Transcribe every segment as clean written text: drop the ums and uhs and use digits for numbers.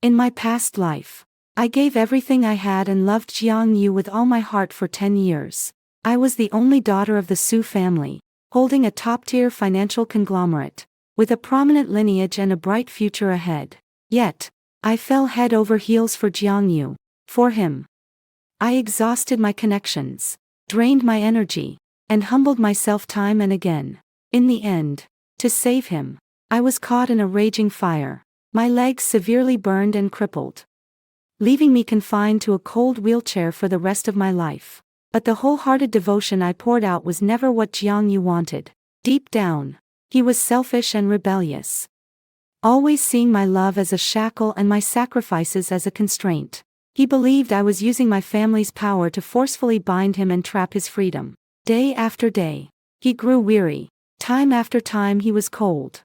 In my past life, I gave everything I had and loved Jiang Yu with all my heart for 10 years. I was the only daughter of the Su family, holding a top-tier financial conglomerate, with a prominent lineage and a bright future ahead. Yet, I fell head over heels for Jiang Yu. For him. I exhausted my connections, drained my energy, and humbled myself time and again. In the end, to save him, I was caught in a raging fire, my legs severely burned and crippled, leaving me confined to a cold wheelchair for the rest of my life. But the wholehearted devotion I poured out was never what Jiang Yu wanted. Deep down, he was selfish and rebellious, always seeing my love as a shackle and my sacrifices as a constraint. He believed I was using my family's power to forcefully bind him and trap his freedom. Day after day, he grew weary. Time after time he was cold,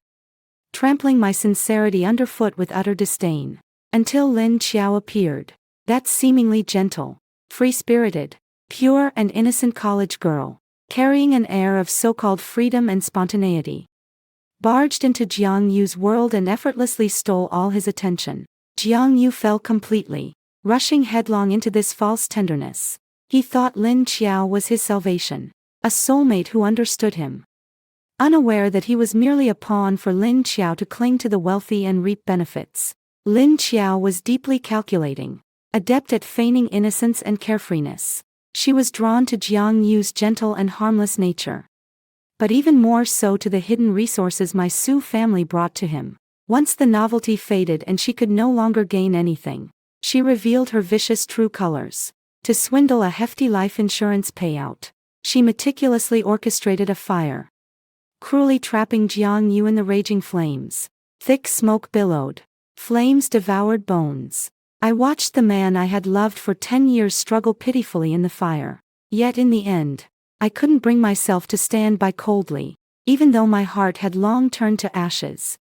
trampling my sincerity underfoot with utter disdain. Until Lin Qiao appeared, that seemingly gentle, free-spirited, pure and innocent college girl, carrying an air of so-called freedom and spontaneity, barged into Jiang Yu's world and effortlessly stole all his attention. Jiang Yu fell completely, rushing headlong into this false tenderness. He thought Lin Qiao was his salvation, a soulmate who understood him, unaware that he was merely a pawn for Lin Qiao to cling to the wealthy and reap benefits. Lin Qiao was deeply calculating, adept at feigning innocence and carefreeness. She was drawn to Jiang Yu's gentle and harmless nature, but even more so to the hidden resources my Su family brought to him. Once the novelty faded and she could no longer gain anything, she revealed her vicious true colors. To swindle a hefty life insurance payout, she meticulously orchestrated a fire, cruelly trapping Jiang Yu in the raging flames. Thick smoke billowed. Flames devoured bones. I watched the man I had loved for 10 years struggle pitifully in the fire. Yet in the end, I couldn't bring myself to stand by coldly, even though my heart had long turned to ashes.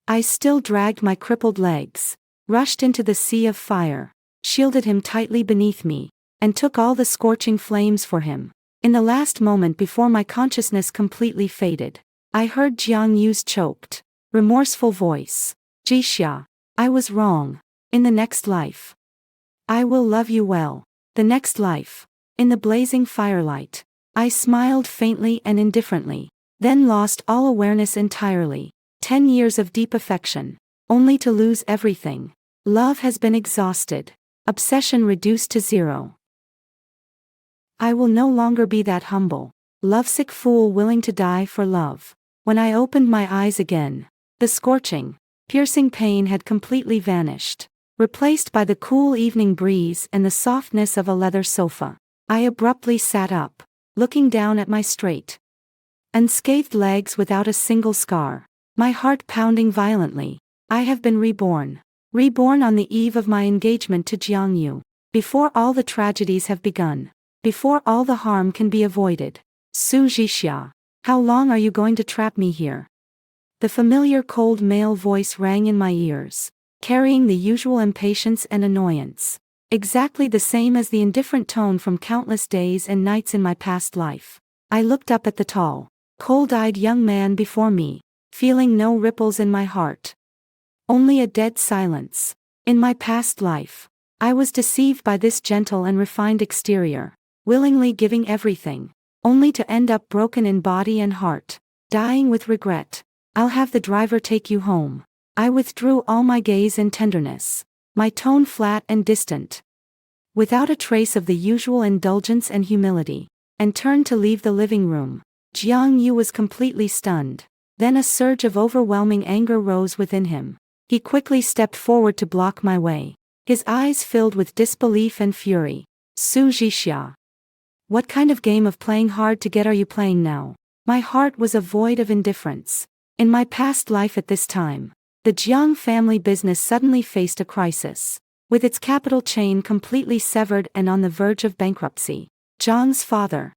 I still dragged my crippled legs, rushed into the sea of fire, shielded him tightly beneath me, and took all the scorching flames for him. In the last moment before my consciousness completely faded, I heard Jiang Yu's choked, remorseful voice. Jixia, I was wrong. In the next life, I will love you well. The next life. In the blazing firelight, I smiled faintly and indifferently, then lost all awareness entirely. 10 years of deep affection, only to lose everything. Love has been exhausted, obsession reduced to zero. I will no longer be that humble, lovesick fool willing to die for love. When I opened my eyes again, the scorching, piercing pain had completely vanished, replaced by the cool evening breeze and the softness of a leather sofa. I abruptly sat up, looking down at my straight, unscathed legs without a single scar, my heart pounding violently. I have been reborn. Reborn on the eve of my engagement to Jiang Yu. Before all the tragedies have begun. Before all the harm can be avoided. Su Jixia, how long are you going to trap me here? The familiar cold male voice rang in my ears, carrying the usual impatience and annoyance, exactly the same as the indifferent tone from countless days and nights in my past life. I looked up at the tall, cold-eyed young man before me, feeling no ripples in my heart. Only a dead silence. In my past life, I was deceived by this gentle and refined exterior, willingly giving everything, only to end up broken in body and heart, dying with regret. I'll have the driver take you home. I withdrew all my gaze and tenderness, my tone flat and distant, without a trace of the usual indulgence and humility, and turned to leave the living room. Jiang Yu was completely stunned. Then a surge of overwhelming anger rose within him. He quickly stepped forward to block my way, his eyes filled with disbelief and fury. Su Jixia, what kind of game of playing hard to get are you playing now? My heart was a void of indifference. In my past life at this time, the Jiang family business suddenly faced a crisis. With its capital chain completely severed and on the verge of bankruptcy, Jiang's father,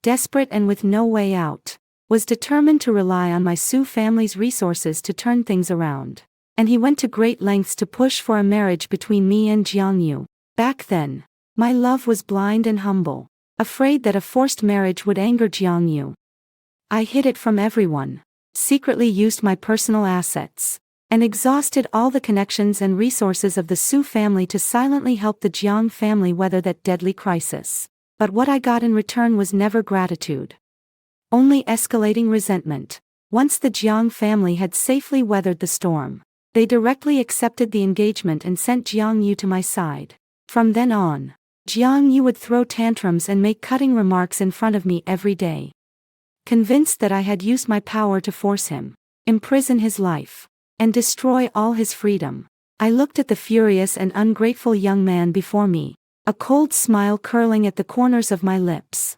desperate and with no way out, was determined to rely on my Su family's resources to turn things around. And he went to great lengths to push for a marriage between me and Jiang Yu. Back then, my love was blind and humble, afraid that a forced marriage would anger Jiang Yu. I hid it from everyone, secretly used my personal assets, and exhausted all the connections and resources of the Su family to silently help the Jiang family weather that deadly crisis. But what I got in return was never gratitude. Only escalating resentment. Once the Jiang family had safely weathered the storm, they directly accepted the engagement and sent Jiang Yu to my side. From then on, Jiang Yu would throw tantrums and make cutting remarks in front of me every day. Convinced that I had used my power to force him, imprison his life, and destroy all his freedom, I looked at the furious and ungrateful young man before me, a cold smile curling at the corners of my lips.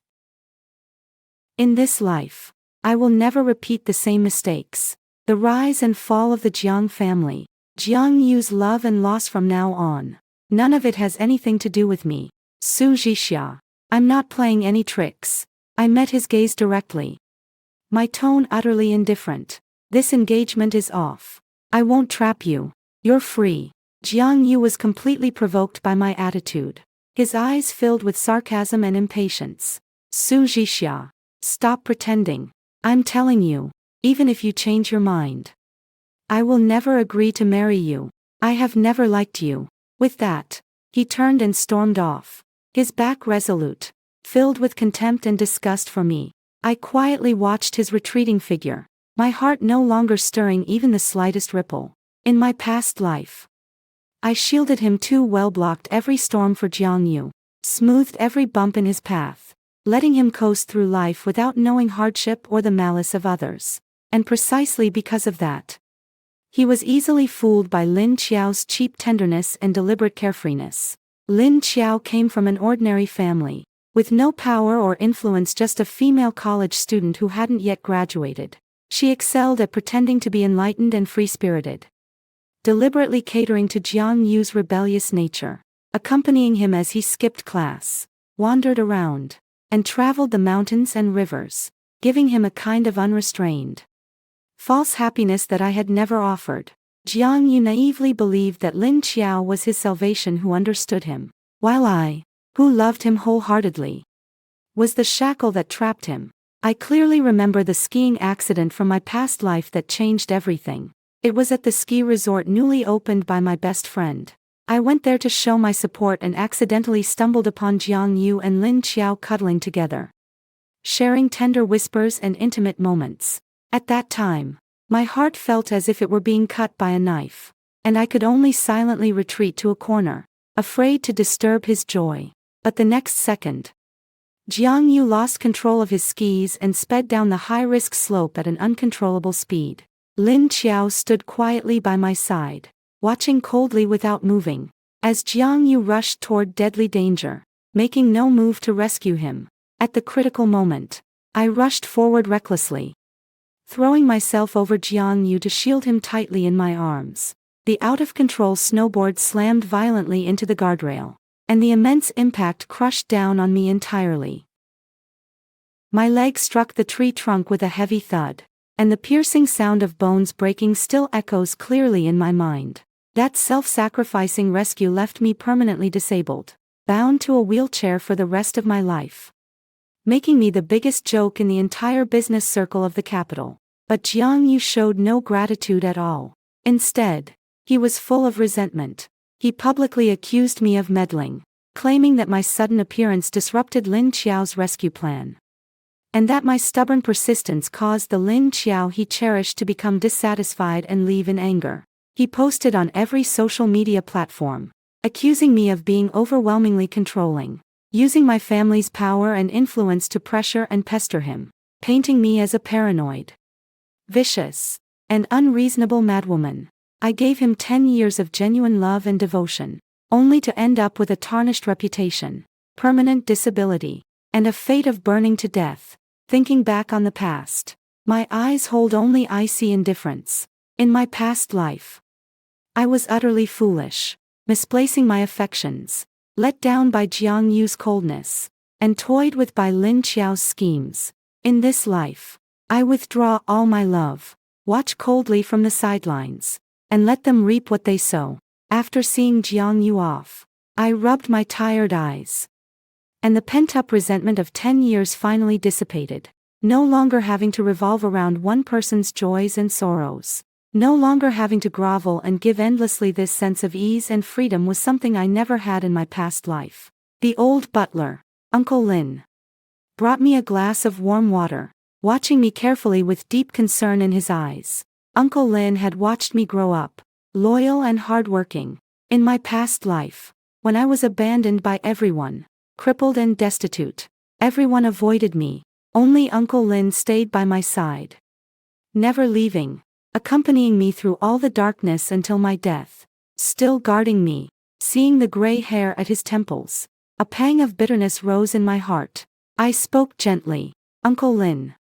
In this life, I will never repeat the same mistakes. The rise and fall of the Jiang family, Jiang Yu's love and loss from now on. None of it has anything to do with me. Su Jixia. I'm not playing any tricks. I met his gaze directly. My tone utterly indifferent. This engagement is off. I won't trap you. You're free. Jiang Yu was completely provoked by my attitude. His eyes filled with sarcasm and impatience. Su Jixia. Stop pretending. I'm telling you, even if you change your mind, I will never agree to marry you. I have never liked you. With that, he turned and stormed off. His back resolute, filled with contempt and disgust for me. I quietly watched his retreating figure, my heart no longer stirring even the slightest ripple. In my past life, I shielded him too well, blocked every storm for Jiang Yu, smoothed every bump in his path, letting him coast through life without knowing hardship or the malice of others. And precisely because of that, he was easily fooled by Lin Qiao's cheap tenderness and deliberate carefreeness. Lin Qiao came from an ordinary family, with no power or influence, just a female college student who hadn't yet graduated. She excelled at pretending to be enlightened and free-spirited, deliberately catering to Jiang Yu's rebellious nature, accompanying him as he skipped class, wandered around, and traveled the mountains and rivers, giving him a kind of unrestrained, false happiness that I had never offered. Jiang Yu naively believed that Lin Qiao was his salvation, who understood him, while I, who loved him wholeheartedly, was the shackle that trapped him. I clearly remember the skiing accident from my past life that changed everything. It was at the ski resort newly opened by my best friend. I went there to show my support and accidentally stumbled upon Jiang Yu and Lin Qiao cuddling together, sharing tender whispers and intimate moments. At that time, my heart felt as if it were being cut by a knife, and I could only silently retreat to a corner, afraid to disturb his joy. But the next second, Jiang Yu lost control of his skis and sped down the high-risk slope at an uncontrollable speed. Lin Qiao stood quietly by my side, watching coldly without moving, as Jiang Yu rushed toward deadly danger, making no move to rescue him. At the critical moment, I rushed forward recklessly, throwing myself over Jiang Yu to shield him tightly in my arms. The out-of-control snowboard slammed violently into the guardrail, and the immense impact crushed down on me entirely. My leg struck the tree trunk with a heavy thud, and the piercing sound of bones breaking still echoes clearly in my mind. That self-sacrificing rescue left me permanently disabled, bound to a wheelchair for the rest of my life, making me the biggest joke in the entire business circle of the capital. But Jiang Yu showed no gratitude at all. Instead, he was full of resentment. He publicly accused me of meddling, claiming that my sudden appearance disrupted Lin Qiao's rescue plan, and that my stubborn persistence caused the Lin Qiao he cherished to become dissatisfied and leave in anger. He posted on every social media platform, accusing me of being overwhelmingly controlling, using my family's power and influence to pressure and pester him, painting me as a paranoid, vicious, and unreasonable madwoman. I gave him 10 years of genuine love and devotion, only to end up with a tarnished reputation, permanent disability, and a fate of burning to death. Thinking back on the past, my eyes hold only icy indifference. In my past life, I was utterly foolish, misplacing my affections, let down by Jiang Yu's coldness, and toyed with by Lin Qiao's schemes. In this life, I withdraw all my love, watch coldly from the sidelines, and let them reap what they sow. After seeing Jiang Yu off, I rubbed my tired eyes, and the pent-up resentment of 10 years finally dissipated, no longer having to revolve around one person's joys and sorrows. No longer having to grovel and give endlessly, this sense of ease and freedom was something I never had in my past life. The old butler, Uncle Lin, brought me a glass of warm water, watching me carefully with deep concern in his eyes. Uncle Lin had watched me grow up, loyal and hardworking. In my past life, when I was abandoned by everyone, crippled and destitute, everyone avoided me. Only Uncle Lin stayed by my side, never leaving, accompanying me through all the darkness until my death, still guarding me. Seeing the gray hair at his temples, a pang of bitterness rose in my heart. I spoke gently. Uncle Lin,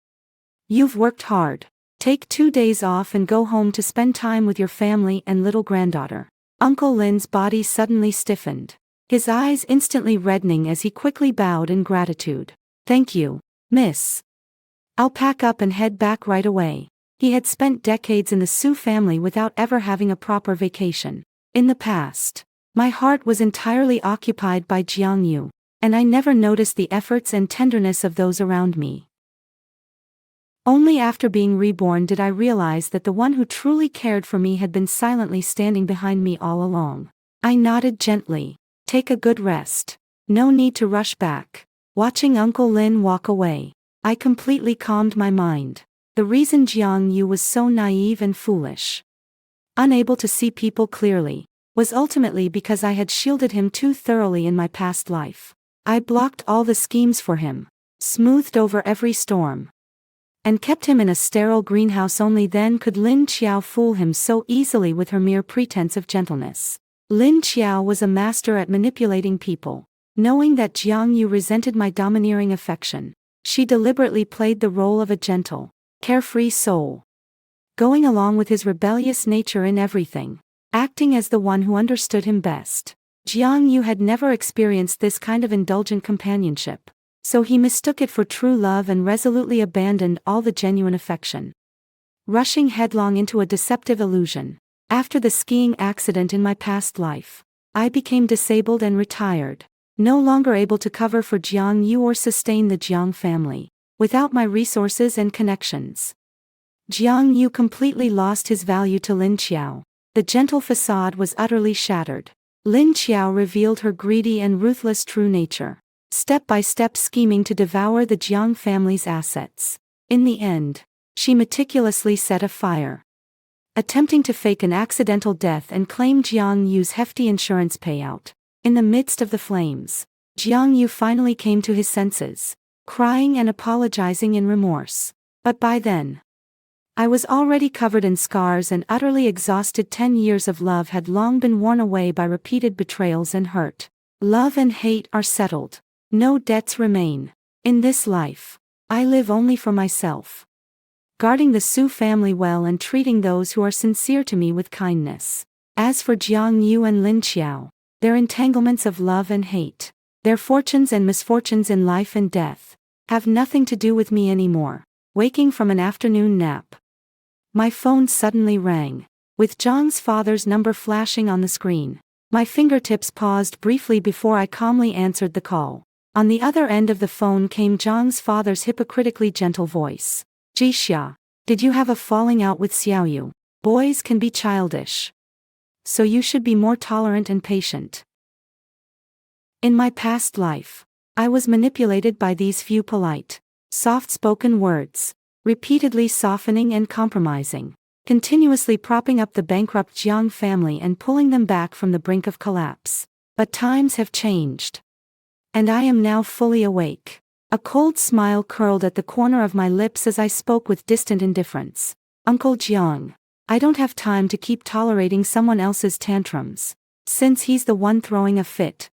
you've worked hard. Take 2 days off and go home to spend time with your family and little granddaughter. Uncle Lin's body suddenly stiffened, his eyes instantly reddening as he quickly bowed in gratitude. Thank you, miss. I'll pack up and head back right away. He had spent decades in the Su family without ever having a proper vacation. In the past, my heart was entirely occupied by Jiang Yu, and I never noticed the efforts and tenderness of those around me. Only after being reborn did I realize that the one who truly cared for me had been silently standing behind me all along. I nodded gently. Take a good rest. No need to rush back. Watching Uncle Lin walk away, I completely calmed my mind. The reason Jiang Yu was so naive and foolish, unable to see people clearly, was ultimately because I had shielded him too thoroughly in my past life. I blocked all the schemes for him, smoothed over every storm, and kept him in a sterile greenhouse. Only then could Lin Qiao fool him so easily with her mere pretense of gentleness. Lin Qiao was a master at manipulating people. Knowing that Jiang Yu resented my domineering affection, she deliberately played the role of a gentle, carefree soul, going along with his rebellious nature in everything, acting as the one who understood him best. Jiang Yu had never experienced this kind of indulgent companionship, so he mistook it for true love and resolutely abandoned all the genuine affection, rushing headlong into a deceptive illusion. After the skiing accident in my past life, I became disabled and retired, no longer able to cover for Jiang Yu or sustain the Jiang family. Without my resources and connections, Jiang Yu completely lost his value to Lin Qiao. The gentle facade was utterly shattered. Lin Qiao revealed her greedy and ruthless true nature, step by step scheming to devour the Jiang family's assets. In the end, she meticulously set a fire, attempting to fake an accidental death and claim Jiang Yu's hefty insurance payout. In the midst of the flames, Jiang Yu finally came to his senses, crying and apologizing in remorse. But by then, I was already covered in scars and utterly exhausted. 10 years of love had long been worn away by repeated betrayals and hurt. Love and hate are settled. No debts remain. In this life, I live only for myself, guarding the Su family well and treating those who are sincere to me with kindness. As for Jiang Yu and Lin Qiao, their entanglements of love and hate, their fortunes and misfortunes in life and death, have nothing to do with me anymore. Waking from an afternoon nap, my phone suddenly rang, with Zhang's father's number flashing on the screen. My fingertips paused briefly before I calmly answered the call. On the other end of the phone came Zhang's father's hypocritically gentle voice. Jixia, did you have a falling out with Xiaoyu? Boys can be childish, so you should be more tolerant and patient. In my past life, I was manipulated by these few polite, soft-spoken words, repeatedly softening and compromising, continuously propping up the bankrupt Jiang family and pulling them back from the brink of collapse. But times have changed, and I am now fully awake. A cold smile curled at the corner of my lips as I spoke with distant indifference. Uncle Jiang, I don't have time to keep tolerating someone else's tantrums. Since he's the one throwing a fit,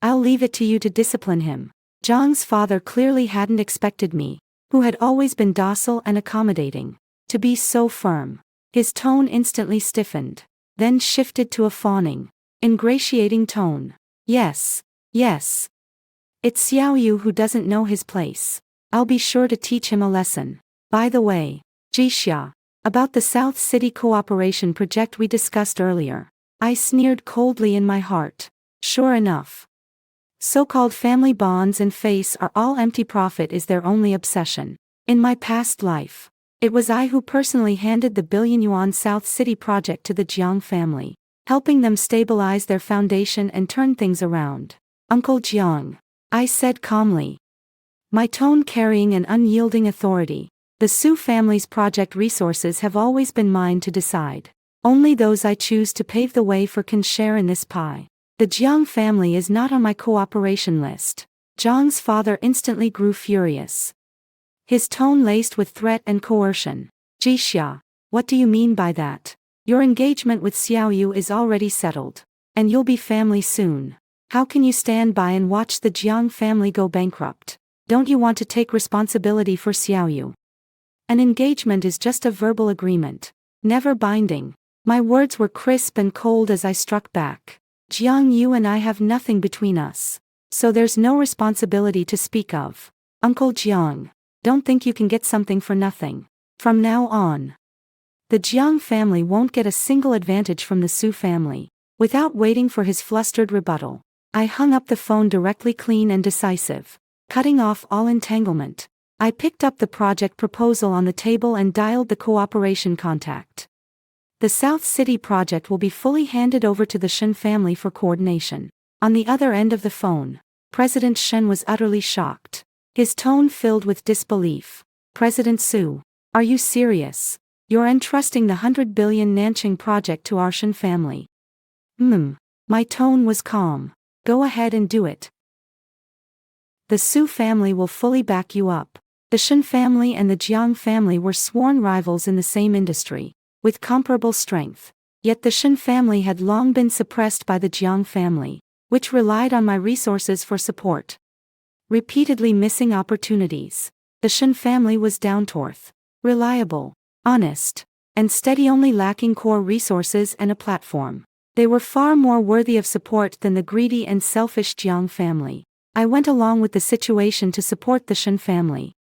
I'll leave it to you to discipline him. Zhang's father clearly hadn't expected me, who had always been docile and accommodating, to be so firm. His tone instantly stiffened, then shifted to a fawning, ingratiating tone. Yes. It's Xiaoyu who doesn't know his place. I'll be sure to teach him a lesson. By the way, Jixia, about the South City cooperation project we discussed earlier, I sneered coldly in my heart. Sure enough, so-called family bonds and face are all empty. Profit is their only obsession. In my past life, It was I who personally handed the billion-yuan South City project to the Jiang family, helping them stabilize their foundation and turn things around. Uncle Jiang, I said calmly, my tone carrying an unyielding authority. The Su family's project resources have always been mine to decide. Only those I choose to pave the way for can share in this pie. The Jiang family is not on my cooperation list. Jiang's father instantly grew furious, his tone laced with threat and coercion. Jixia, what do you mean by that? Your engagement with Xiaoyu is already settled, and you'll be family soon. How can you stand by and watch the Jiang family go bankrupt? Don't you want to take responsibility for Xiaoyu? An engagement is just a verbal agreement, never binding. My words were crisp and cold as I struck back. Jiang Yu and I have nothing between us, so there's no responsibility to speak of. Uncle Jiang, don't think you can get something for nothing. From now on, the Jiang family won't get a single advantage from the Su family. Without waiting for his flustered rebuttal, I hung up the phone directly, clean and decisive, cutting off all entanglement. I picked up the project proposal on the table and dialed the cooperation contact. The South City project will be fully handed over to the Shen family for coordination. On the other end of the phone, President Shen was utterly shocked, his tone filled with disbelief. President Su, are you serious? You're entrusting the 100 billion Nanqing project to our Shen family? My tone was calm. Go ahead and do it. The Su family will fully back you up. The Shen family and the Jiang family were sworn rivals in the same industry, with comparable strength. Yet the Shen family had long been suppressed by the Jiang family, which relied on my resources for support. Repeatedly missing opportunities, the Shen family was down to earth, reliable, honest, and steady, only lacking core resources and a platform. They were far more worthy of support than the greedy and selfish Jiang family. I went along with the situation to support the Shen family,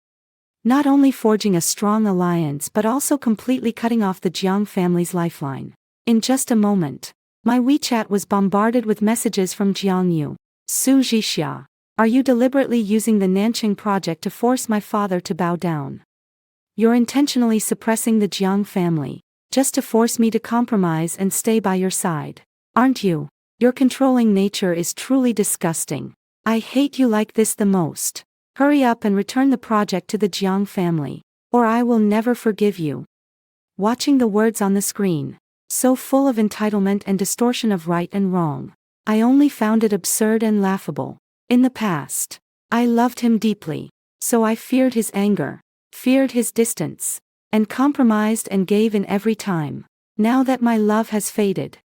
not only forging a strong alliance but also completely cutting off the Jiang family's lifeline. In just a moment, my WeChat was bombarded with messages from Jiang Yu. Su Jixia, are you deliberately using the Nanqing project to force my father to bow down? You're intentionally suppressing the Jiang family, just to force me to compromise and stay by your side, aren't you? Your controlling nature is truly disgusting. I hate you like this the most. Hurry up and return the project to the Jiang family, or I will never forgive you. Watching the words on the screen, so full of entitlement and distortion of right and wrong, I only found it absurd and laughable. In the past, I loved him deeply, so I feared his anger, feared his distance, and compromised and gave in every time. Now that my love has faded,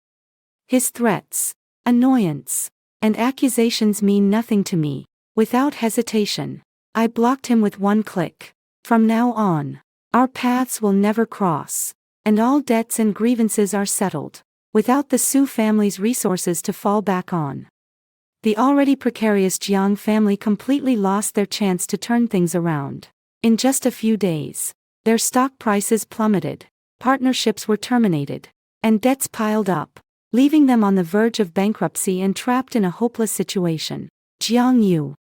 his threats, annoyance, and accusations mean nothing to me. Without hesitation, I blocked him with one click. From now on, our paths will never cross, and all debts and grievances are settled. Without the Su family's resources to fall back on, the already precarious Jiang family completely lost their chance to turn things around. In just a few days, their stock prices plummeted, partnerships were terminated, and debts piled up, leaving them on the verge of bankruptcy and trapped in a hopeless situation. Jiang Yu,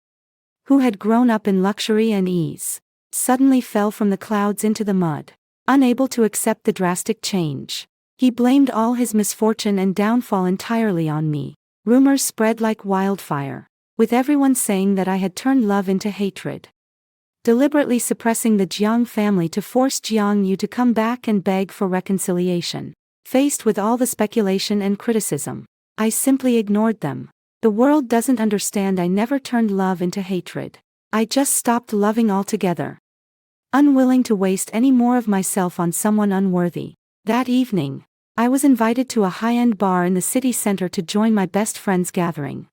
who had grown up in luxury and ease, suddenly fell from the clouds into the mud, unable to accept the drastic change. He blamed all his misfortune and downfall entirely on me. Rumors spread like wildfire, with everyone saying that I had turned love into hatred, deliberately suppressing the Jiang family to force Jiang Yu to come back and beg for reconciliation. Faced with all the speculation and criticism, I simply ignored them. The world doesn't understand. I never turned love into hatred. I just stopped loving altogether, unwilling to waste any more of myself on someone unworthy. That evening, I was invited to a high-end bar in the city center to join my best friend's gathering.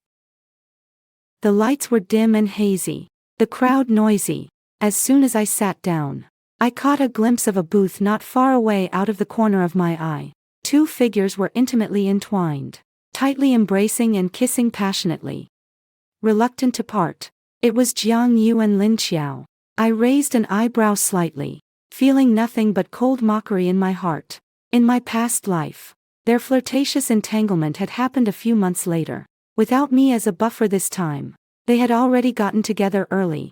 The lights were dim and hazy, the crowd noisy. As soon as I sat down, I caught a glimpse of a booth not far away out of the corner of my eye. Two figures were intimately entwined, tightly embracing and kissing passionately. Reluctant to part, it was Jiang Yu and Lin Qiao. I raised an eyebrow slightly, feeling nothing but cold mockery in my heart. In my past life, their flirtatious entanglement had happened a few months later. Without me as a buffer this time, they had already gotten together early,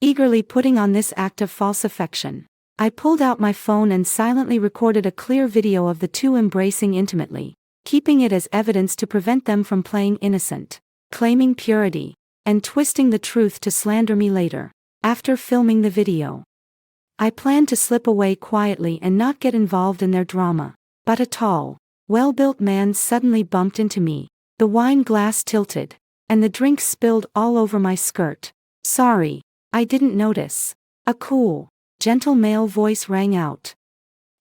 eagerly putting on this act of false affection. I pulled out my phone and silently recorded a clear video of the two embracing intimately, keeping it as evidence to prevent them from playing innocent, claiming purity, and twisting the truth to slander me later. After filming the video, I planned to slip away quietly and not get involved in their drama, but a tall, well-built man suddenly bumped into me, the wine glass tilted, and the drink spilled all over my skirt. "Sorry, I didn't notice." A cool, gentle male voice rang out,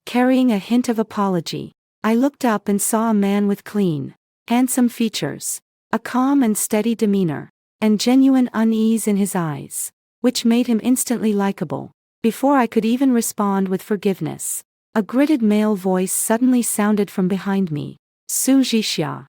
carrying a hint of apology. I looked up and saw a man with clean, handsome features, a calm and steady demeanor, and genuine unease in his eyes, which made him instantly likable. Before I could even respond with forgiveness, a gritted male voice suddenly sounded from behind me. "Su Jixia."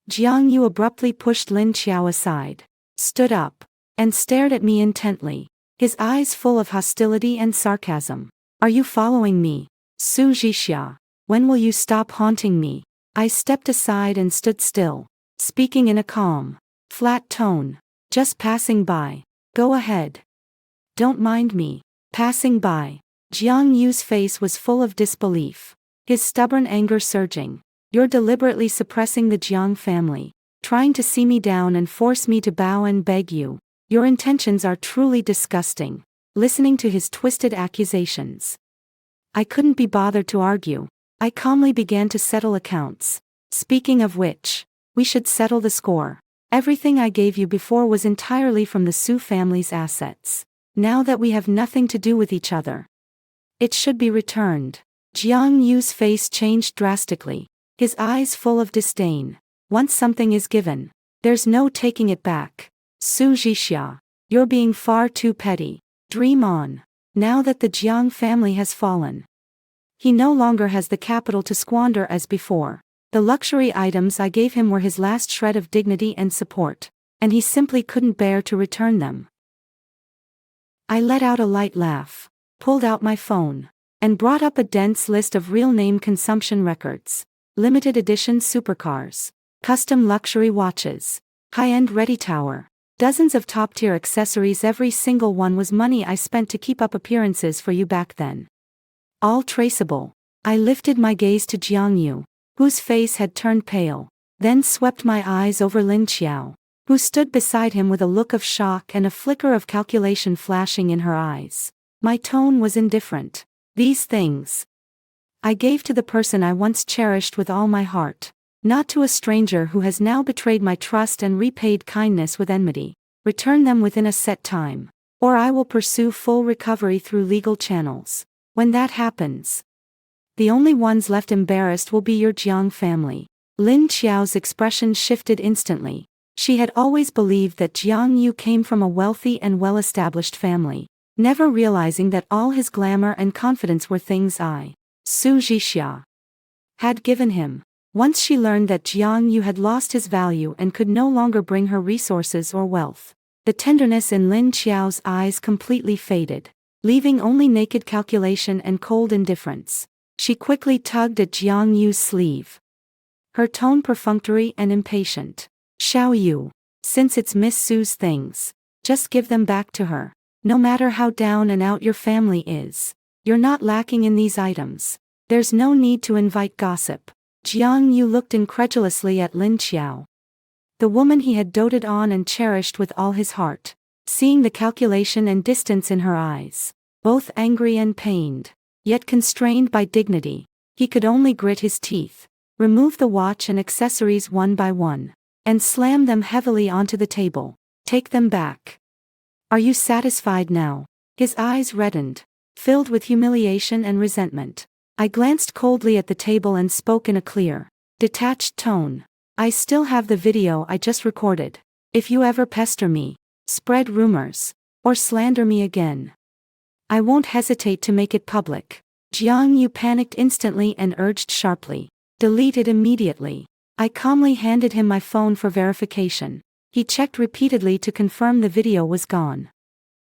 Jiang Yu abruptly pushed Lin Qiao aside, stood up, and stared at me intently, his eyes full of hostility and sarcasm. "Are you following me, Su Jixia? When will you stop haunting me?" I stepped aside and stood still, speaking in a calm, flat tone. "Just passing by. Go ahead. Don't mind me." Passing by. Jiang Yu's face was full of disbelief, his stubborn anger surging. "You're deliberately suppressing the Jiang family, trying to see me down and force me to bow and beg you. Your intentions are truly disgusting." Listening to his twisted accusations, I couldn't be bothered to argue. I calmly began to settle accounts. "Speaking of which, we should settle the score. Everything I gave you before was entirely from the Su family's assets. Now that we have nothing to do with each other, it should be returned." Jiang Yu's face changed drastically, his eyes full of disdain. "Once something is given, there's no taking it back. Su Jixia, you're being far too petty. Dream on. Now that the Jiang family has fallen, he no longer has the capital to squander as before. The luxury items I gave him were his last shred of dignity and support, and he simply couldn't bear to return them." I let out a light laugh, pulled out my phone, and brought up a dense list of real-name consumption records, limited edition supercars, custom luxury watches, high-end ready tower, dozens of top-tier accessories. Every single one was money I spent to keep up appearances for you back then. All traceable. I lifted my gaze to Jiang Yu, whose face had turned pale, then swept my eyes over Lin Qiao, who stood beside him with a look of shock and a flicker of calculation flashing in her eyes. My tone was indifferent. "These things I gave to the person I once cherished with all my heart, not to a stranger who has now betrayed my trust and repaid kindness with enmity. Return them within a set time, or I will pursue full recovery through legal channels. When that happens, the only ones left embarrassed will be your Jiang family." Lin Qiao's expression shifted instantly. She had always believed that Jiang Yu came from a wealthy and well-established family, never realizing that all his glamour and confidence were things Su Jixia, had given him. Once she learned that Jiang Yu had lost his value and could no longer bring her resources or wealth, the tenderness in Lin Qiao's eyes completely faded, leaving only naked calculation and cold indifference. She quickly tugged at Jiang Yu's sleeve, her tone perfunctory and impatient. "Xiao Yu, since it's Miss Su's things, just give them back to her. No matter how down and out your family is, you're not lacking in these items. There's no need to invite gossip." Jiang Yu looked incredulously at Lin Qiao, the woman he had doted on and cherished with all his heart. Seeing the calculation and distance in her eyes, both angry and pained, yet constrained by dignity, he could only grit his teeth, remove the watch and accessories one by one, and slam them heavily onto the table. "Take them back. Are you satisfied now?" His eyes reddened, filled with humiliation and resentment. I glanced coldly at the table and spoke in a clear, detached tone. "I still have the video I just recorded. If you ever pester me, spread rumors, or slander me again, I won't hesitate to make it public." Jiang Yu panicked instantly and urged sharply, "Delete it immediately." I calmly handed him my phone for verification. He checked repeatedly to confirm the video was gone,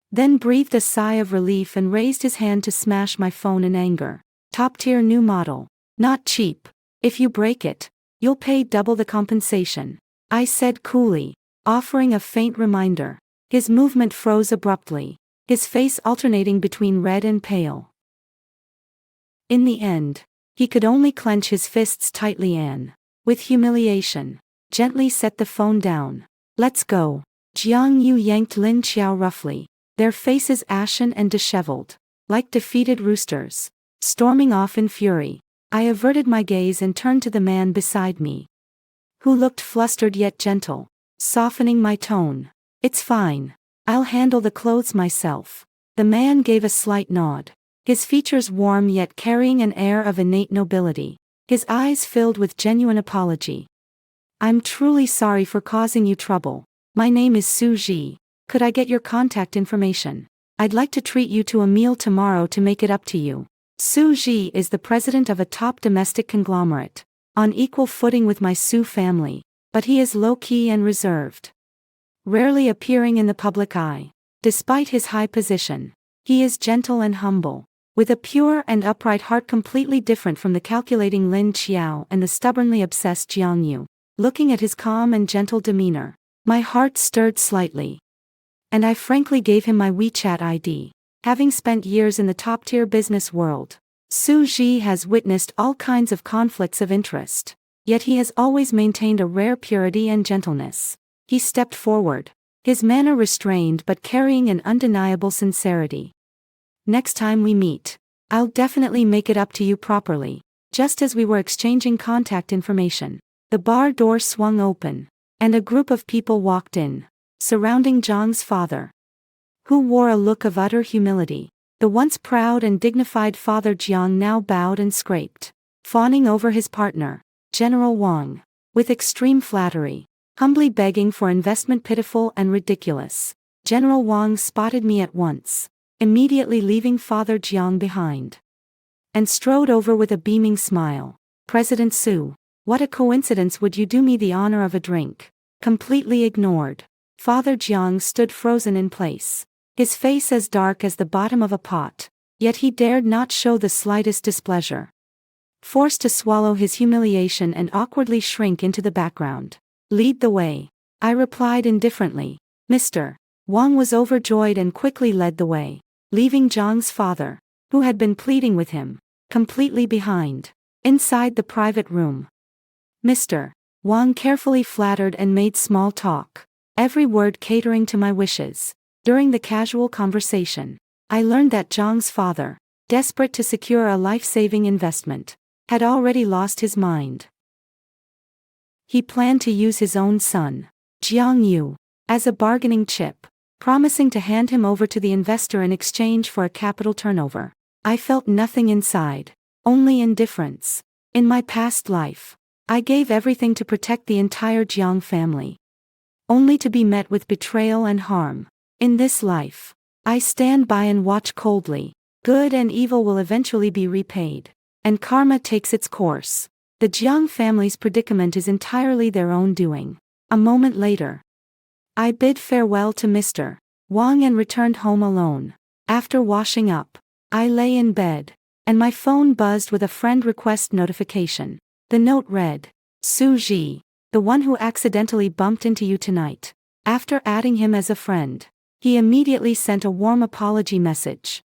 then breathed a sigh of relief and raised his hand to smash my phone in anger. "Top-tier new model. Not cheap. If you break it, you'll pay double the compensation," I said coolly, offering a faint reminder. His movement froze abruptly, his face alternating between red and pale. In the end, he could only clench his fists tightly and, with humiliation, gently set the phone down. "Let's go." Jiang Yu yanked Lin Qiao roughly, their faces ashen and disheveled, like defeated roosters, storming off in fury. I averted my gaze and turned to the man beside me, who looked flustered yet gentle, softening my tone. "It's fine. I'll handle the clothes myself." The man gave a slight nod, his features warm yet carrying an air of innate nobility, his eyes filled with genuine apology. "I'm truly sorry for causing you trouble. My name is Su Ji. Could I get your contact information? I'd like to treat you to a meal tomorrow to make it up to you." Su Ji is the president of a top domestic conglomerate, on equal footing with my Su family, but he is low-key and reserved, rarely appearing in the public eye. Despite his high position, he is gentle and humble, with a pure and upright heart completely different from the calculating Lin Qiao and the stubbornly obsessed Jiang Yu. Looking at his calm and gentle demeanor, my heart stirred slightly. And I frankly gave him my WeChat ID. Having spent years in the top-tier business world, Su Ji has witnessed all kinds of conflicts of interest, yet he has always maintained a rare purity and gentleness. He stepped forward, his manner restrained but carrying an undeniable sincerity. "Next time we meet, I'll definitely make it up to you properly." Just as we were exchanging contact information, the bar door swung open, and a group of people walked in, surrounding Zhang's father, who wore a look of utter humility. The once proud and dignified Father Jiang now bowed and scraped, fawning over his partner, General Wang, with extreme flattery, humbly begging for investment pitiful and ridiculous. General Wang spotted me at once, immediately leaving Father Jiang behind, and strode over with a beaming smile. "President Su, what a coincidence, would you do me the honor of a drink?" Completely ignored, Father Jiang stood frozen in place, his face as dark as the bottom of a pot, yet he dared not show the slightest displeasure. Forced to swallow his humiliation and awkwardly shrink into the background. "Lead the way," I replied indifferently. "Mr." Wang was overjoyed and quickly led the way, leaving Zhang's father, who had been pleading with him, completely behind. Inside the private room, Mr. Wang carefully flattered and made small talk, every word catering to my wishes. During the casual conversation, I learned that Zhang's father, desperate to secure a life-saving investment, had already lost his mind. He planned to use his own son, Jiang Yu, as a bargaining chip, promising to hand him over to the investor in exchange for a capital turnover. I felt nothing inside, only indifference. In my past life, I gave everything to protect the entire Jiang family, only to be met with betrayal and harm. In this life, I stand by and watch coldly. Good and evil will eventually be repaid, and karma takes its course. The Jiang family's predicament is entirely their own doing. A moment later, I bid farewell to Mr. Wang and returned home alone. After washing up, I lay in bed, and my phone buzzed with a friend request notification. The note read, "Su Ji, the one who accidentally bumped into you tonight." After adding him as a friend, he immediately sent a warm apology message,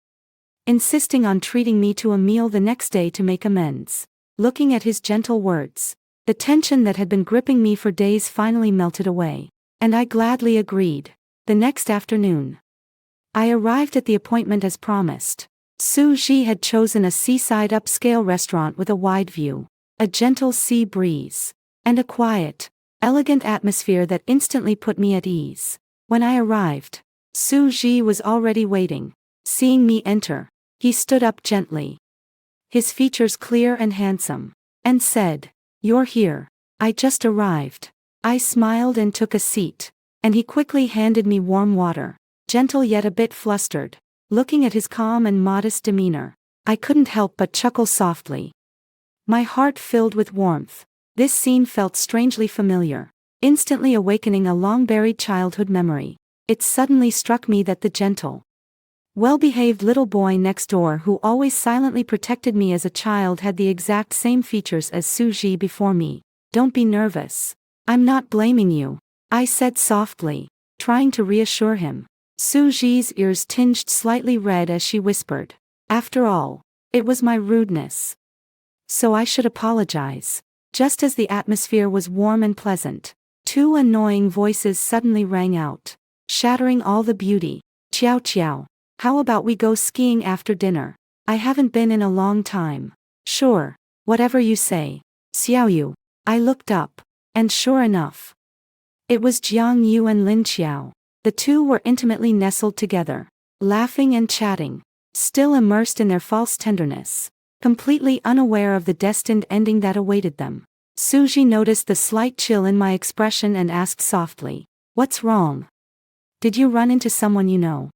insisting on treating me to a meal the next day to make amends. Looking at his gentle words, the tension that had been gripping me for days finally melted away, and I gladly agreed. The next afternoon, I arrived at the appointment as promised. Su Ji had chosen a seaside upscale restaurant with a wide view, a gentle sea breeze, and a quiet, elegant atmosphere that instantly put me at ease. When I arrived, Su Ji was already waiting. Seeing me enter, he stood up gently, his features clear and handsome, and said, "You're here." "I just arrived." I smiled and took a seat, and he quickly handed me warm water. Gentle yet a bit flustered, looking at his calm and modest demeanor, I couldn't help but chuckle softly. My heart filled with warmth. This scene felt strangely familiar, instantly awakening a long-buried childhood memory. It suddenly struck me that the gentle, well-behaved little boy next door who always silently protected me as a child had the exact same features as Su Ji before me. "Don't be nervous. I'm not blaming you," I said softly, trying to reassure him. Su Ji's ears tinged slightly red as she whispered. After all, it was my rudeness. So I should apologize. Just as the atmosphere was warm and pleasant, two annoying voices suddenly rang out, shattering all the beauty. Qiao Qiao, how about we go skiing after dinner? I haven't been in a long time. Sure, whatever you say. Xiaoyu. I looked up, and sure enough, it was Jiang Yu and Lin Qiao. The two were intimately nestled together, laughing and chatting, still immersed in their false tenderness, completely unaware of the destined ending that awaited them. Su Ji noticed the slight chill in my expression and asked softly, "What's wrong? Did you run into someone you know?"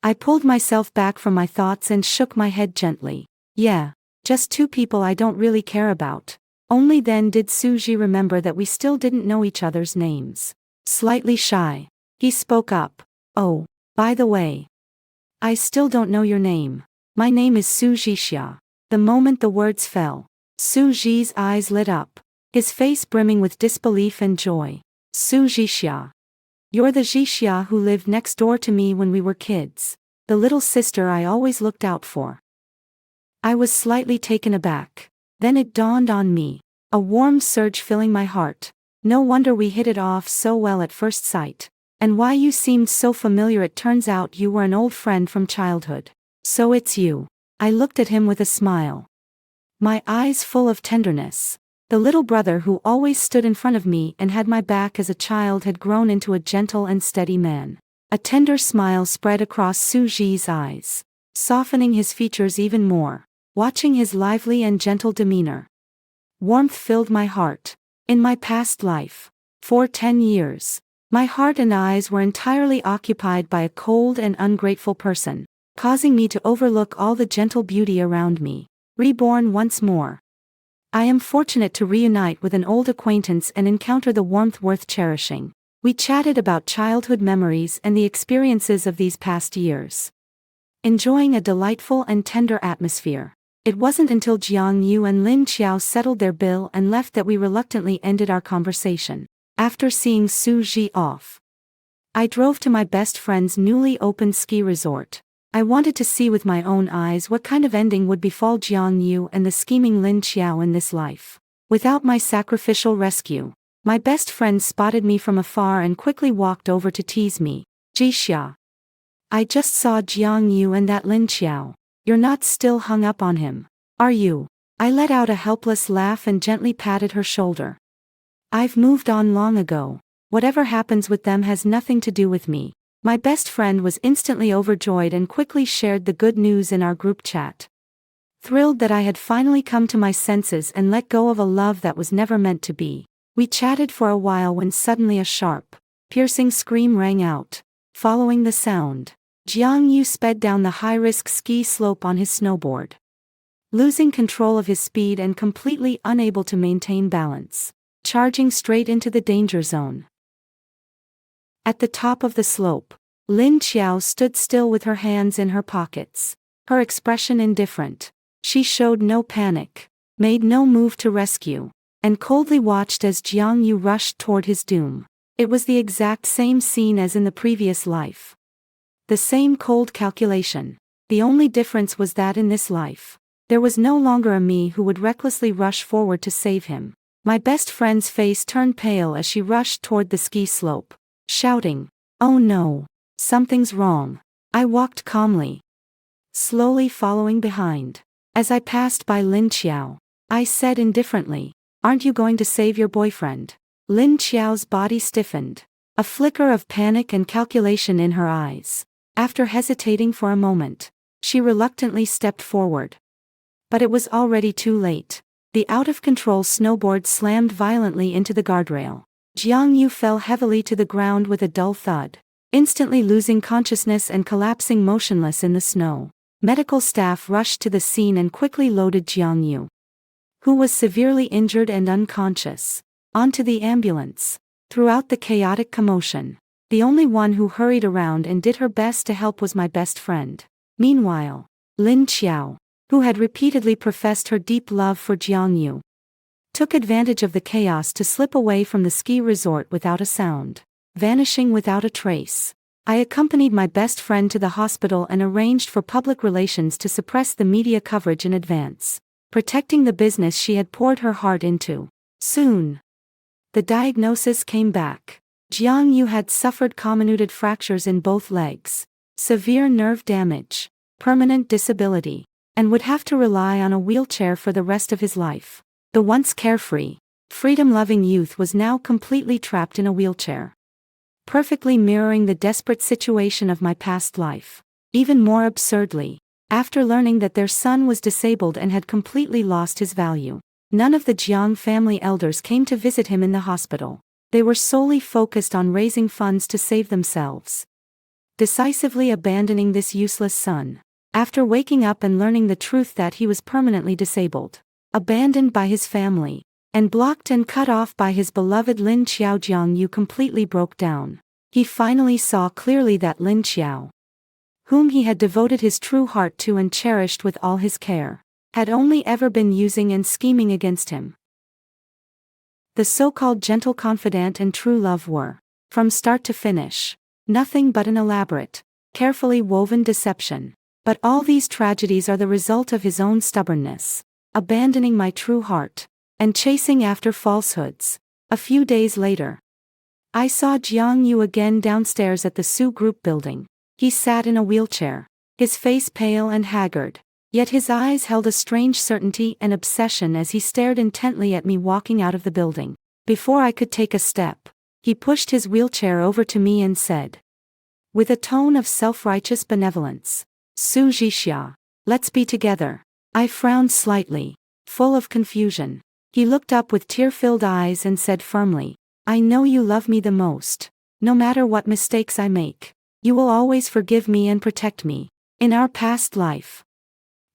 I pulled myself back from my thoughts and shook my head gently. Yeah, just two people I don't really care about. Only then did Su Ji remember that we still didn't know each other's names. Slightly shy, he spoke up. Oh, by the way, I still don't know your name. My name is Su Jixia. The moment the words fell, Su Ji's eyes lit up, his face brimming with disbelief and joy. Su Jixia. You're the Jixia who lived next door to me when we were kids. The little sister I always looked out for. I was slightly taken aback. Then it dawned on me. A warm surge filling my heart. No wonder we hit it off so well at first sight. And why you seemed so familiar. It turns out you were an old friend from childhood. So it's you. I looked at him with a smile, my eyes full of tenderness. The little brother who always stood in front of me and had my back as a child had grown into a gentle and steady man. A tender smile spread across Su Ji's eyes, softening his features even more. Watching his lively and gentle demeanor, warmth filled my heart. In my past life, for 10 years, my heart and eyes were entirely occupied by a cold and ungrateful person, causing me to overlook all the gentle beauty around me. Reborn once more. I am fortunate to reunite with an old acquaintance and encounter the warmth worth cherishing. We chatted about childhood memories and the experiences of these past years, enjoying a delightful and tender atmosphere. It wasn't until Jiang Yu and Lin Qiao settled their bill and left that we reluctantly ended our conversation. After seeing Su Ji off, I drove to my best friend's newly opened ski resort. I wanted to see with my own eyes what kind of ending would befall Jiang Yu and the scheming Lin Qiao in this life. Without my sacrificial rescue, my best friend spotted me from afar and quickly walked over to tease me. Jixia, I just saw Jiang Yu and that Lin Qiao. You're not still hung up on him, are you? I let out a helpless laugh and gently patted her shoulder. I've moved on long ago. Whatever happens with them has nothing to do with me. My best friend was instantly overjoyed and quickly shared the good news in our group chat. Thrilled that I had finally come to my senses and let go of a love that was never meant to be. We chatted for a while when suddenly a sharp, piercing scream rang out. Following the sound, Jiang Yu sped down the high-risk ski slope on his snowboard, losing control of his speed and completely unable to maintain balance, charging straight into the danger zone. At the top of the slope, Lin Qiao stood still with her hands in her pockets, her expression indifferent. She showed no panic, made no move to rescue, and coldly watched as Jiang Yu rushed toward his doom. It was the exact same scene as in the previous life. The same cold calculation. The only difference was that in this life, there was no longer a me who would recklessly rush forward to save him. My best friend's face turned pale as she rushed toward the ski slope, shouting, "Oh no, something's wrong." I walked calmly, slowly following behind. As I passed by Lin Qiao, I said indifferently, "Aren't you going to save your boyfriend?" Lin Qiao's body stiffened, a flicker of panic and calculation in her eyes. After hesitating for a moment, she reluctantly stepped forward. But it was already too late. The out-of-control snowboard slammed violently into the guardrail. Jiang Yu fell heavily to the ground with a dull thud, instantly losing consciousness and collapsing motionless in the snow. Medical staff rushed to the scene and quickly loaded Jiang Yu, who was severely injured and unconscious, onto the ambulance. Throughout the chaotic commotion, the only one who hurried around and did her best to help was my best friend. Meanwhile, Lin Qiao, who had repeatedly professed her deep love for Jiang Yu, took advantage of the chaos to slip away from the ski resort without a sound, vanishing without a trace. I accompanied my best friend to the hospital and arranged for public relations to suppress the media coverage in advance, protecting the business she had poured her heart into. Soon, the diagnosis came back. Jiang Yu had suffered comminuted fractures in both legs, severe nerve damage, permanent disability, and would have to rely on a wheelchair for the rest of his life. The once carefree, freedom-loving youth was now completely trapped in a wheelchair, perfectly mirroring the desperate situation of my past life. Even more absurdly, after learning that their son was disabled and had completely lost his value, none of the Jiang family elders came to visit him in the hospital. They were solely focused on raising funds to save themselves, decisively abandoning this useless son. After waking up and learning the truth that he was permanently disabled, abandoned by his family, and blocked and cut off by his beloved Lin Qiao, Jiang Yu completely broke down. He finally saw clearly that Lin Qiao, whom he had devoted his true heart to and cherished with all his care, had only ever been using and scheming against him. The so-called gentle confidant and true love were, from start to finish, nothing but an elaborate, carefully woven deception. But all these tragedies are the result of his own stubbornness, abandoning my true heart, and chasing after falsehoods. A few days later, I saw Jiang Yu again downstairs at the Su Group building. He sat in a wheelchair, his face pale and haggard, yet his eyes held a strange certainty and obsession as he stared intently at me walking out of the building. Before I could take a step, he pushed his wheelchair over to me and said, with a tone of self-righteous benevolence, "Su Jixia, let's be together." I frowned slightly, full of confusion. He looked up with tear-filled eyes and said firmly, "I know you love me the most. No matter what mistakes I make, you will always forgive me and protect me. In our past life,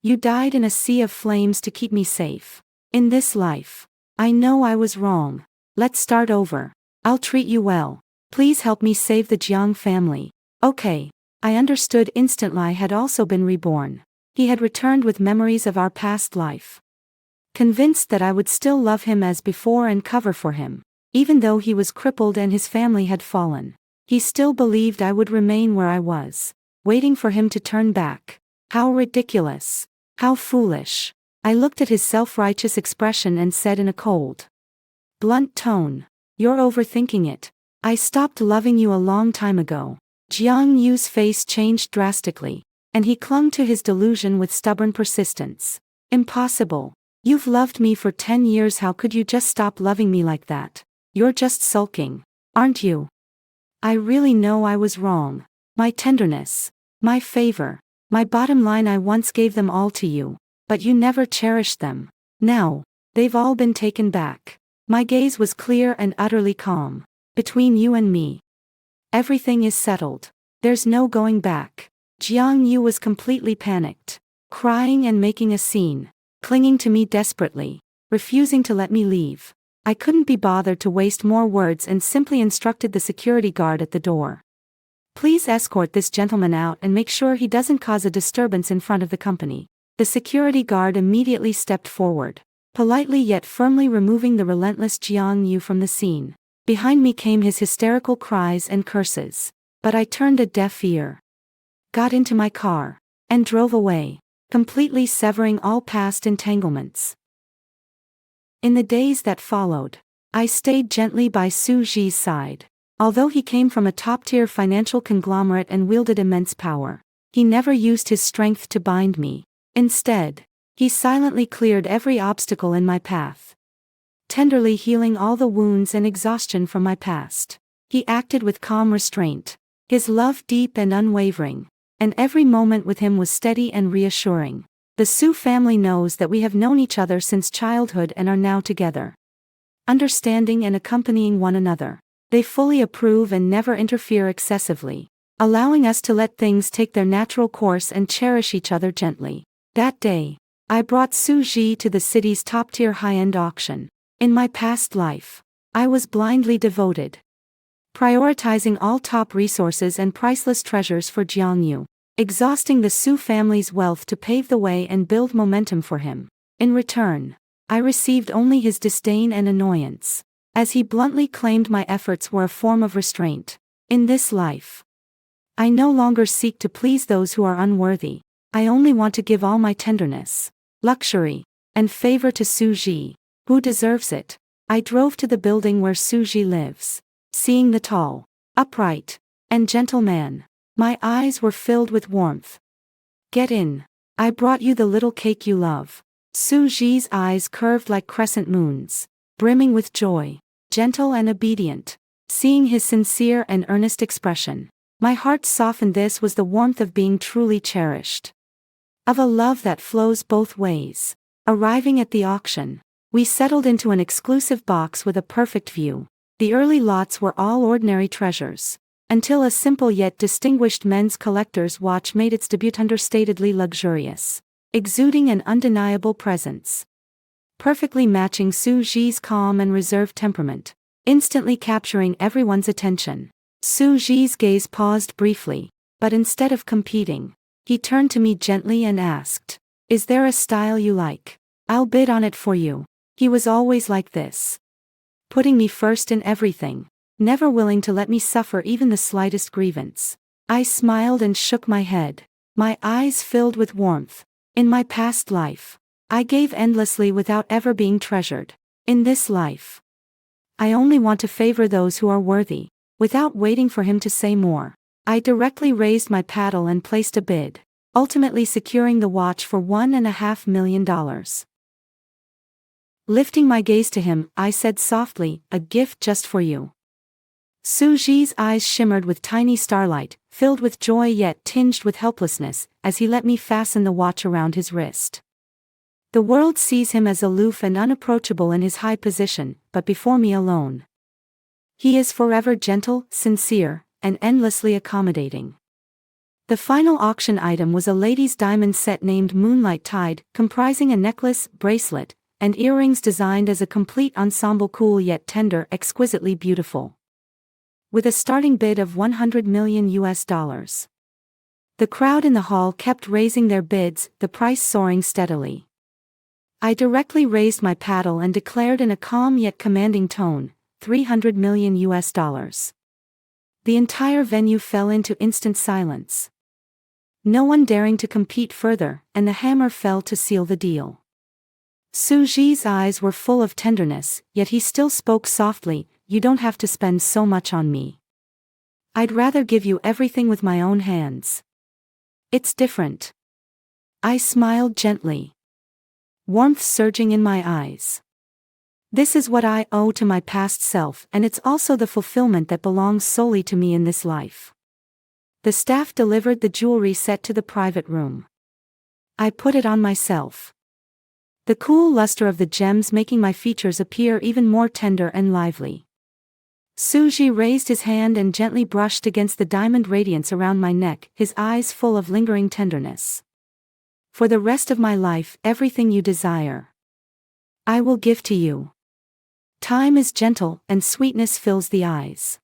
you died in a sea of flames to keep me safe. In this life, I know I was wrong. Let's start over. I'll treat you well. Please help me save the Jiang family." Okay. I understood instantly. I had also been reborn. He had returned with memories of our past life. Convinced that I would still love him as before and cover for him, even though he was crippled and his family had fallen. He still believed I would remain where I was, waiting for him to turn back. How ridiculous. How foolish. I looked at his self-righteous expression and said in a cold, blunt tone, "You're overthinking it. I stopped loving you a long time ago." Jiang Yu's face changed drastically, and he clung to his delusion with stubborn persistence. "Impossible. You've loved me for 10 years. How could you just stop loving me like that? You're just sulking, aren't you?" I really know I was wrong. My tenderness, my favor, my bottom line, I once gave them all to you, but you never cherished them. Now, they've all been taken back. My gaze was clear and utterly calm. Between you and me, everything is settled. There's no going back. Jiang Yu was completely panicked, crying and making a scene, clinging to me desperately, refusing to let me leave. I couldn't be bothered to waste more words and simply instructed the security guard at the door, "Please escort this gentleman out and make sure he doesn't cause a disturbance in front of the company." The security guard immediately stepped forward, politely yet firmly removing the relentless Jiang Yu from the scene. Behind me came his hysterical cries and curses, but I turned a deaf ear, got into my car, and drove away, completely severing all past entanglements. In the days that followed, I stayed gently by Su Ji's side. Although he came from a top-tier financial conglomerate and wielded immense power, he never used his strength to bind me. Instead, he silently cleared every obstacle in my path, tenderly healing all the wounds and exhaustion from my past. He acted with calm restraint, his love deep and unwavering, and every moment with him was steady and reassuring. The Su family knows that we have known each other since childhood and are now together, understanding and accompanying one another. They fully approve and never interfere excessively, allowing us to let things take their natural course and cherish each other gently. That day, I brought Su Ji to the city's top-tier high-end auction. In my past life, I was blindly devoted, prioritizing all top resources and priceless treasures for Jiang Yu, exhausting the Su family's wealth to pave the way and build momentum for him. In return, I received only his disdain and annoyance, as he bluntly claimed my efforts were a form of restraint. In this life, I no longer seek to please those who are unworthy. I only want to give all my tenderness, luxury, and favor to Suji, who deserves it. I drove to the building where Suji lives. Seeing the tall, upright, and gentle man, my eyes were filled with warmth. Get in. I brought you the little cake you love. Suji's eyes curved like crescent moons, brimming with joy, gentle and obedient. Seeing his sincere and earnest expression, my heart softened. This was the warmth of being truly cherished. Of a love that flows both ways. Arriving at the auction, we settled into an exclusive box with a perfect view. The early lots were all ordinary treasures, until a simple yet distinguished men's collector's watch made its debut, understatedly luxurious, exuding an undeniable presence. Perfectly matching Suji's calm and reserved temperament, instantly capturing everyone's attention. Suji's gaze paused briefly, but instead of competing, he turned to me gently and asked, "Is there a style you like? I'll bid on it for you." He was always like this, putting me first in everything, never willing to let me suffer even the slightest grievance. I smiled and shook my head, my eyes filled with warmth. In my past life, I gave endlessly without ever being treasured. In this life, I only want to favor those who are worthy. Without waiting for him to say more, I directly raised my paddle and placed a bid, ultimately securing the watch for $1.5 million. Lifting my gaze to him, I said softly, "A gift just for you." Suji's eyes shimmered with tiny starlight, filled with joy yet tinged with helplessness, as he let me fasten the watch around his wrist. The world sees him as aloof and unapproachable in his high position, but before me alone, he is forever gentle, sincere, and endlessly accommodating. The final auction item was a lady's diamond set named Moonlight Tide, comprising a necklace, bracelet, and earrings designed as a complete ensemble, cool yet tender, exquisitely beautiful. With a starting bid of $100 million. The crowd in the hall kept raising their bids, the price soaring steadily. I directly raised my paddle and declared in a calm yet commanding tone, $300 million. The entire venue fell into instant silence. No one daring to compete further, and the hammer fell to seal the deal. Suji's eyes were full of tenderness, yet he still spoke softly, "You don't have to spend so much on me. I'd rather give you everything with my own hands. It's different." I smiled gently, warmth surging in my eyes. This is what I owe to my past self, and it's also the fulfillment that belongs solely to me in this life. The staff delivered the jewelry set to the private room. I put it on myself, the cool luster of the gems making my features appear even more tender and lively. Suji raised his hand and gently brushed against the diamond radiance around my neck, his eyes full of lingering tenderness. "For the rest of my life, everything you desire, I will give to you. Time is gentle, and sweetness fills the eyes.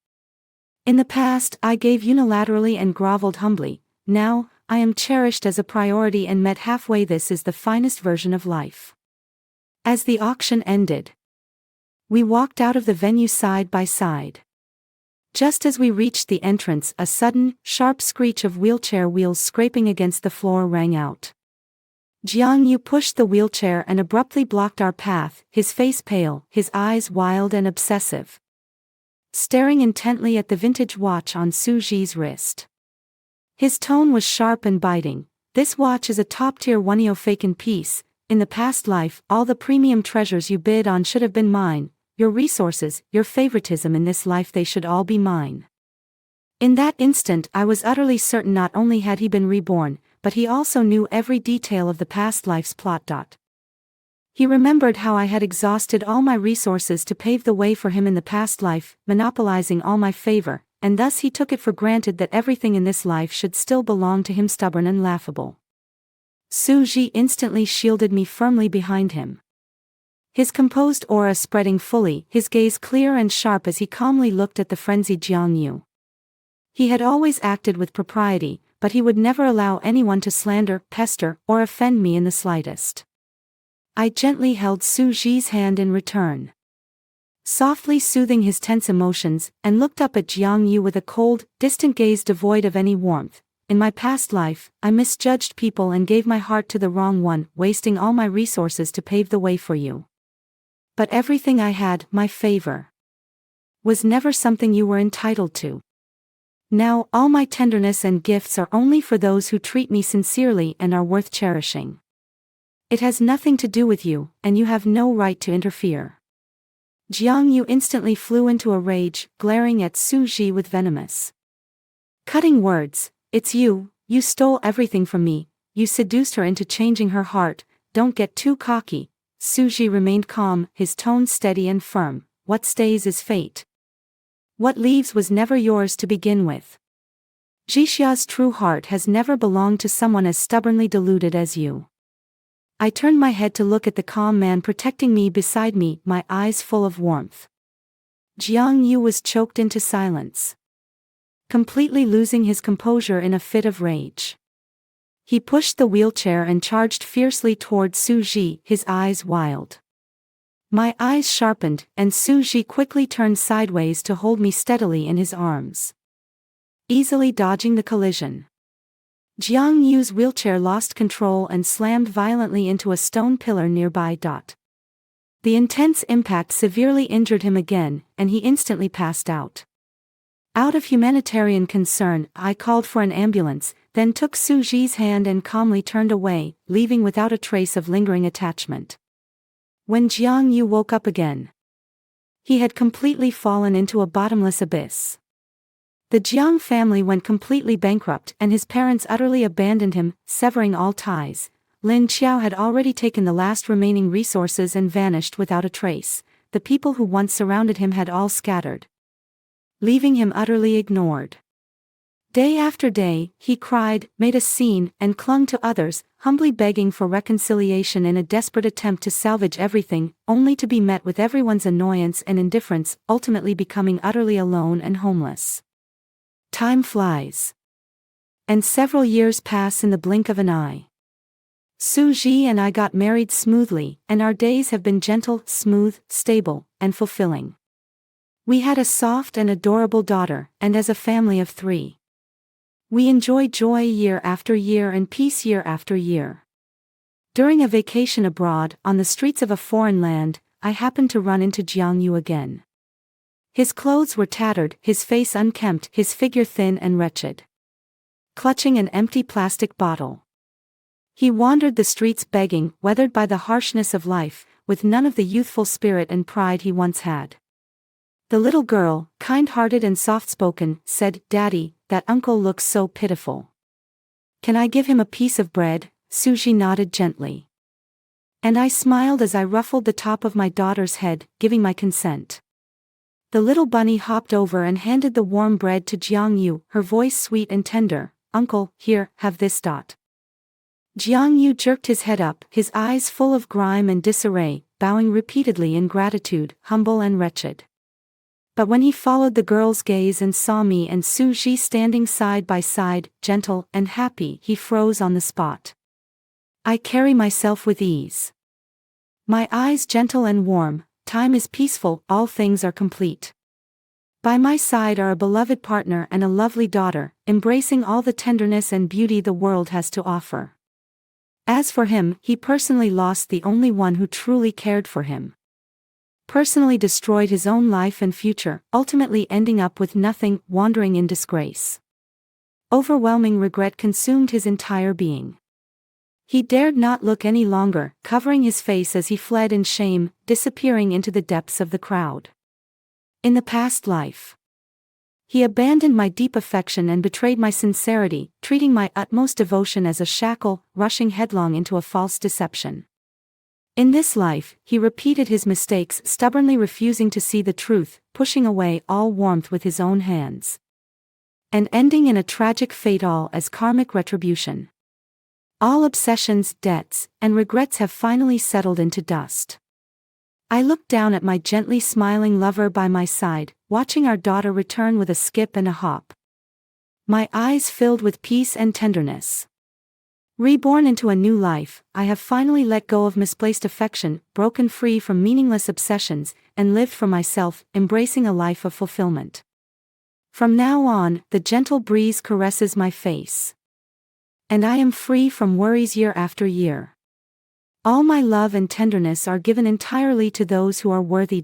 In the past, I gave unilaterally and groveled humbly. Now, I am cherished as a priority and met halfway. This is the finest version of life." As the auction ended, we walked out of the venue side by side. Just as we reached the entrance, a sudden, sharp screech of wheelchair wheels scraping against the floor rang out. Jiang Yu pushed the wheelchair and abruptly blocked our path, his face pale, his eyes wild and obsessive, staring intently at the vintage watch on Suji's wrist. His tone was sharp and biting. "This watch is a top-tier Woneo-Faken piece. In the past life, all the premium treasures you bid on should have been mine. Your resources, your favoritism in this life, they should all be mine." In that instant I was utterly certain not only had he been reborn, but he also knew every detail of the past life's plot. He remembered how I had exhausted all my resources to pave the way for him in the past life, monopolizing all my favor, and thus he took it for granted that everything in this life should still belong to him, stubborn and laughable. Suji instantly shielded me firmly behind him, his composed aura spreading fully, his gaze clear and sharp as he calmly looked at the frenzied Jiang Yu. He had always acted with propriety, but he would never allow anyone to slander, pester, or offend me in the slightest. I gently held Suji's hand in return, softly soothing his tense emotions, and looked up at Jiang Yu with a cold, distant gaze devoid of any warmth. In my past life, I misjudged people and gave my heart to the wrong one, wasting all my resources to pave the way for you. But everything I had, my favor, was never something you were entitled to. Now, all my tenderness and gifts are only for those who treat me sincerely and are worth cherishing. It has nothing to do with you, and you have no right to interfere. Jiang Yu instantly flew into a rage, glaring at Su Ji with venomous, cutting words. It's you stole everything from me, you seduced her into changing her heart, don't get too cocky. Su Ji remained calm, his tone steady and firm. What stays is fate. What leaves was never yours to begin with. Jixia's true heart has never belonged to someone as stubbornly deluded as you. I turned my head to look at the calm man protecting me beside me, my eyes full of warmth. Jiang Yu was choked into silence, completely losing his composure in a fit of rage. He pushed the wheelchair and charged fiercely toward Su Ji, his eyes wild. My eyes sharpened, and Su Ji quickly turned sideways to hold me steadily in his arms, easily dodging the collision. Jiang Yu's wheelchair lost control and slammed violently into a stone pillar nearby. The intense impact severely injured him again, and he instantly passed out. Out of humanitarian concern, I called for an ambulance, then took Su Ji's hand and calmly turned away, leaving without a trace of lingering attachment. When Jiang Yu woke up again, he had completely fallen into a bottomless abyss. The Jiang family went completely bankrupt and his parents utterly abandoned him, severing all ties. Lin Qiao had already taken the last remaining resources and vanished without a trace. The people who once surrounded him had all scattered, leaving him utterly ignored. Day after day, he cried, made a scene, and clung to others, humbly begging for reconciliation in a desperate attempt to salvage everything, only to be met with everyone's annoyance and indifference, ultimately becoming utterly alone and homeless. Time flies, and several years pass in the blink of an eye. Su Ji and I got married smoothly, and our days have been gentle, smooth, stable, and fulfilling. We had a soft and adorable daughter, and as a family of 3, we enjoy joy year after year and peace year after year. During a vacation abroad, on the streets of a foreign land, I happened to run into Jiang Yu again. His clothes were tattered, his face unkempt, his figure thin and wretched, clutching an empty plastic bottle. He wandered the streets begging, weathered by the harshness of life, with none of the youthful spirit and pride he once had. The little girl, kind-hearted and soft-spoken, said, "Daddy, that uncle looks so pitiful. Can I give him a piece of bread?" Su Ji nodded gently, and I smiled as I ruffled the top of my daughter's head, giving my consent. The little bunny hopped over and handed the warm bread to Jiang Yu, her voice sweet and tender. "Uncle, here, have this." Jiang Yu jerked his head up, his eyes full of grime and disarray, bowing repeatedly in gratitude, humble and wretched. But when he followed the girl's gaze and saw me and Su Ji standing side by side, gentle and happy, he froze on the spot. I carry myself with ease, my eyes gentle and warm. Time is peaceful, all things are complete. By my side are a beloved partner and a lovely daughter, embracing all the tenderness and beauty the world has to offer. As for him, he personally lost the only one who truly cared for him, personally destroyed his own life and future, ultimately ending up with nothing, wandering in disgrace. Overwhelming regret consumed his entire being. He dared not look any longer, covering his face as he fled in shame, disappearing into the depths of the crowd. In the past life, he abandoned my deep affection and betrayed my sincerity, treating my utmost devotion as a shackle, rushing headlong into a false deception. In this life, he repeated his mistakes, stubbornly refusing to see the truth, pushing away all warmth with his own hands, and ending in a tragic fate, all as karmic retribution. All obsessions, debts, and regrets have finally settled into dust. I looked down at my gently smiling lover by my side, watching our daughter return with a skip and a hop, my eyes filled with peace and tenderness. Reborn into a new life, I have finally let go of misplaced affection, broken free from meaningless obsessions, and lived for myself, embracing a life of fulfillment. From now on, the gentle breeze caresses my face. And I am free from worries year after year. All my love and tenderness are given entirely to those who are worthy.